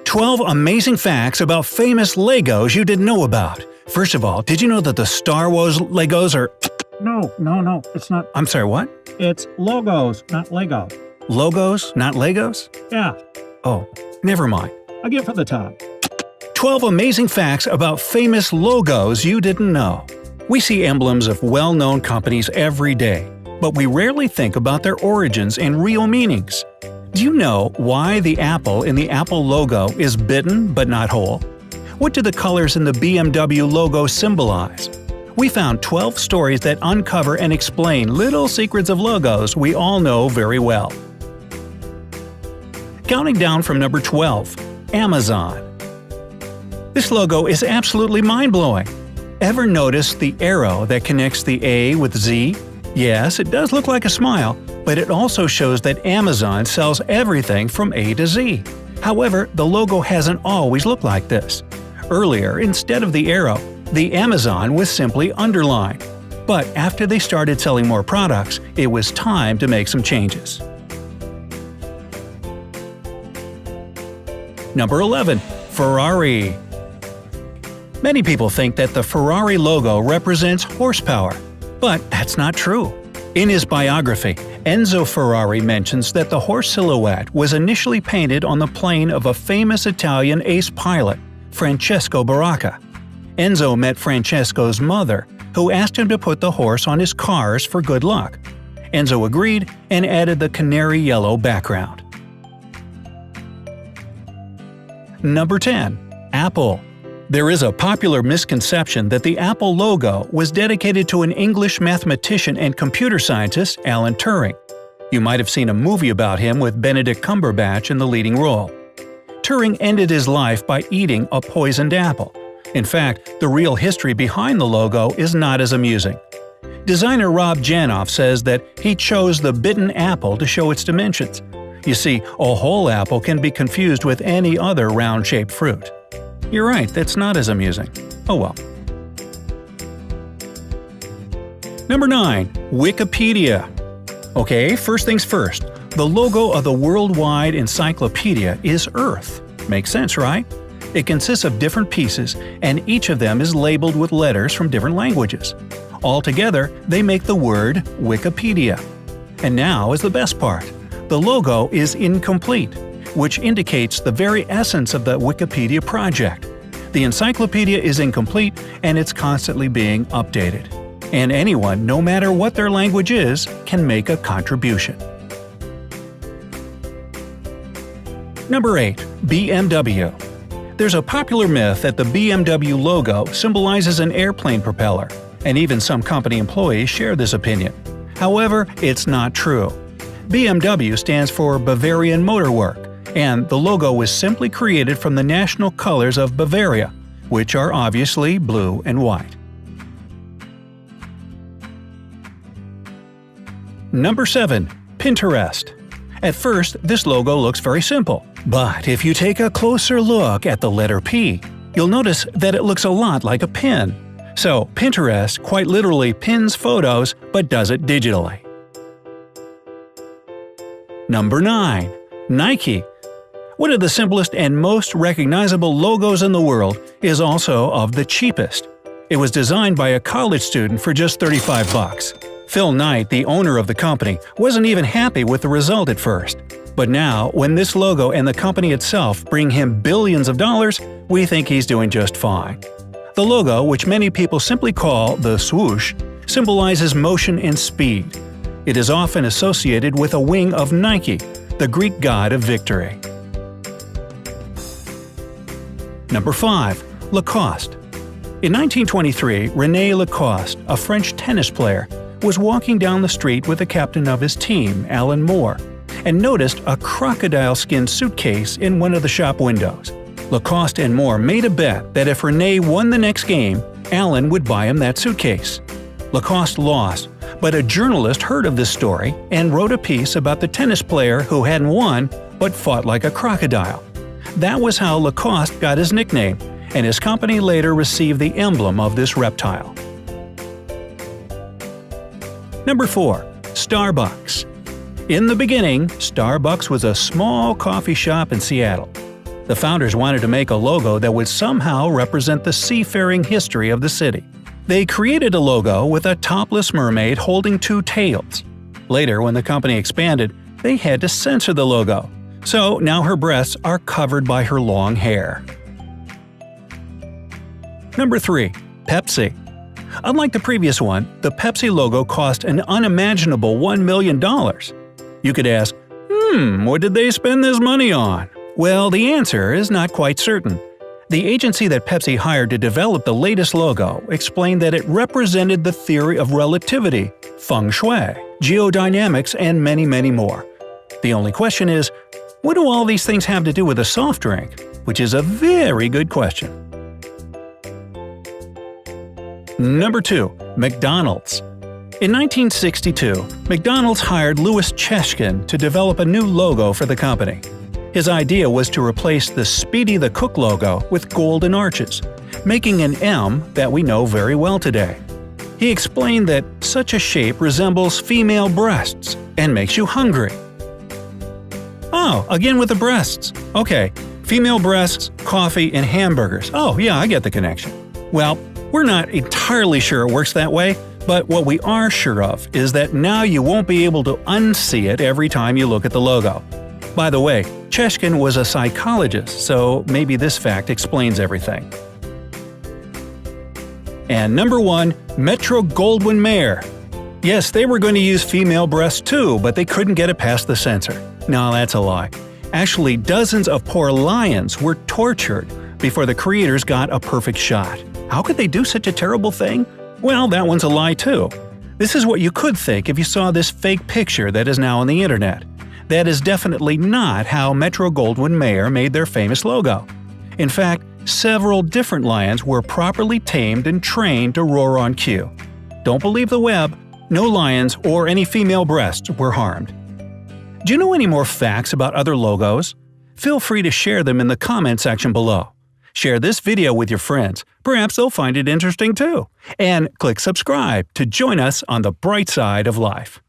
12 amazing facts about famous Legos you didn't know about. First of all, did you know that the Star Wars Legos are… No, it's not. I'm sorry, what? It's logos, not Lego. Logos, not Legos? Yeah, Oh, never mind. I get for the top. 12 amazing facts about famous logos you didn't know. We see emblems of well-known companies every day, but we rarely think about their origins and real meanings. Do you know why the apple in the Apple logo is bitten but not whole? What do the colors in the BMW logo symbolize? We found 12 stories that uncover and explain little secrets of logos we all know very well. Counting down from number 12, Amazon. This logo is absolutely mind-blowing. Ever notice the arrow that connects the A with Z? Yes, it does look like a smile, but it also shows that Amazon sells everything from A to Z. However, the logo hasn't always looked like this. Earlier, instead of the arrow, the Amazon was simply underlined. But after they started selling more products, it was time to make some changes. Number 11. Ferrari. Many people think that the Ferrari logo represents horsepower, but that's not true. In his biography, Enzo Ferrari mentions that the horse silhouette was initially painted on the plane of a famous Italian ace pilot, Francesco Baracca. Enzo met Francesco's mother, who asked him to put the horse on his cars for good luck. Enzo agreed and added the canary yellow background. Number 10. Apple. There is a popular misconception that the Apple logo was dedicated to an English mathematician and computer scientist, Alan Turing. You might have seen a movie about him with Benedict Cumberbatch in the leading role. Turing ended his life by eating a poisoned apple. In fact, the real history behind the logo is not as amusing. Designer Rob Janoff says that he chose the bitten apple to show its dimensions. You see, a whole apple can be confused with any other round-shaped fruit. You're right, that's not as amusing. Oh well. Number 9. Wikipedia. Okay, first things first. The logo of the Worldwide Encyclopedia is Earth. Makes sense, right? It consists of different pieces, and each of them is labeled with letters from different languages. Altogether, they make the word Wikipedia. And now is the best part. The logo is incomplete, which indicates the very essence of the Wikipedia project. The encyclopedia is incomplete and it's constantly being updated. And anyone, no matter what their language is, can make a contribution. Number 8. BMW. There's a popular myth that the BMW logo symbolizes an airplane propeller, and even some company employees share this opinion. However, it's not true. BMW stands for Bavarian Motor Work, and the logo was simply created from the national colors of Bavaria, which are obviously blue and white. Number 7. Pinterest. At first, this logo looks very simple, but if you take a closer look at the letter P, you'll notice that it looks a lot like a pin. So, Pinterest quite literally pins photos but does it digitally. Number 9. Nike. One of the simplest and most recognizable logos in the world is also of the cheapest. It was designed by a college student for just $35. Phil Knight, the owner of the company, wasn't even happy with the result at first. But now, when this logo and the company itself bring him billions of dollars, we think he's doing just fine. The logo, which many people simply call the swoosh, symbolizes motion and speed. It is often associated with a wing of Nike, the Greek god of victory. Number 5. Lacoste. In 1923, René Lacoste, a French tennis player, was walking down the street with the captain of his team, Alan Moore, and noticed a crocodile-skinned suitcase in one of the shop windows. Lacoste and Moore made a bet that if René won the next game, Alan would buy him that suitcase. Lacoste lost, but a journalist heard of this story and wrote a piece about the tennis player who hadn't won but fought like a crocodile. That was how Lacoste got his nickname, and his company later received the emblem of this reptile. Number 4. Starbucks. In the beginning, Starbucks was a small coffee shop in Seattle. The founders wanted to make a logo that would somehow represent the seafaring history of the city. They created a logo with a topless mermaid holding two tails. Later, when the company expanded, they had to censor the logo. So now her breasts are covered by her long hair. Number 3. Pepsi. Unlike the previous one, the Pepsi logo cost an unimaginable $1 million. You could ask, what did they spend this money on? Well, the answer is not quite certain. The agency that Pepsi hired to develop the latest logo explained that it represented the theory of relativity, feng shui, geodynamics, and many, many more. The only question is, what do all these things have to do with a soft drink? Which is a very good question. Number 2. McDonald's. In 1962, McDonald's hired Louis Cheshkin to develop a new logo for the company. His idea was to replace the Speedy the Cook logo with golden arches, making an M that we know very well today. He explained that such a shape resembles female breasts and makes you hungry. Oh, again with the breasts. Okay, female breasts, coffee, and hamburgers. Oh yeah, I get the connection. Well, we're not entirely sure it works that way, but what we are sure of is that now you won't be able to unsee it every time you look at the logo. By the way, Cheshkin was a psychologist, so maybe this fact explains everything. And number 1. Metro-Goldwyn-Mayer. Yes, they were going to use female breasts too, but they couldn't get it past the censor. No, that's a lie. Actually, dozens of poor lions were tortured before the creators got a perfect shot. How could they do such a terrible thing? Well, that one's a lie too. This is what you could think if you saw this fake picture that is now on the internet. That is definitely not how Metro-Goldwyn-Mayer made their famous logo. In fact, several different lions were properly tamed and trained to roar on cue. Don't believe the web, no lions or any female breasts were harmed. Do you know any more facts about other logos? Feel free to share them in the comment section below. Share this video with your friends, perhaps they'll find it interesting too. And click subscribe to join us on the bright side of life.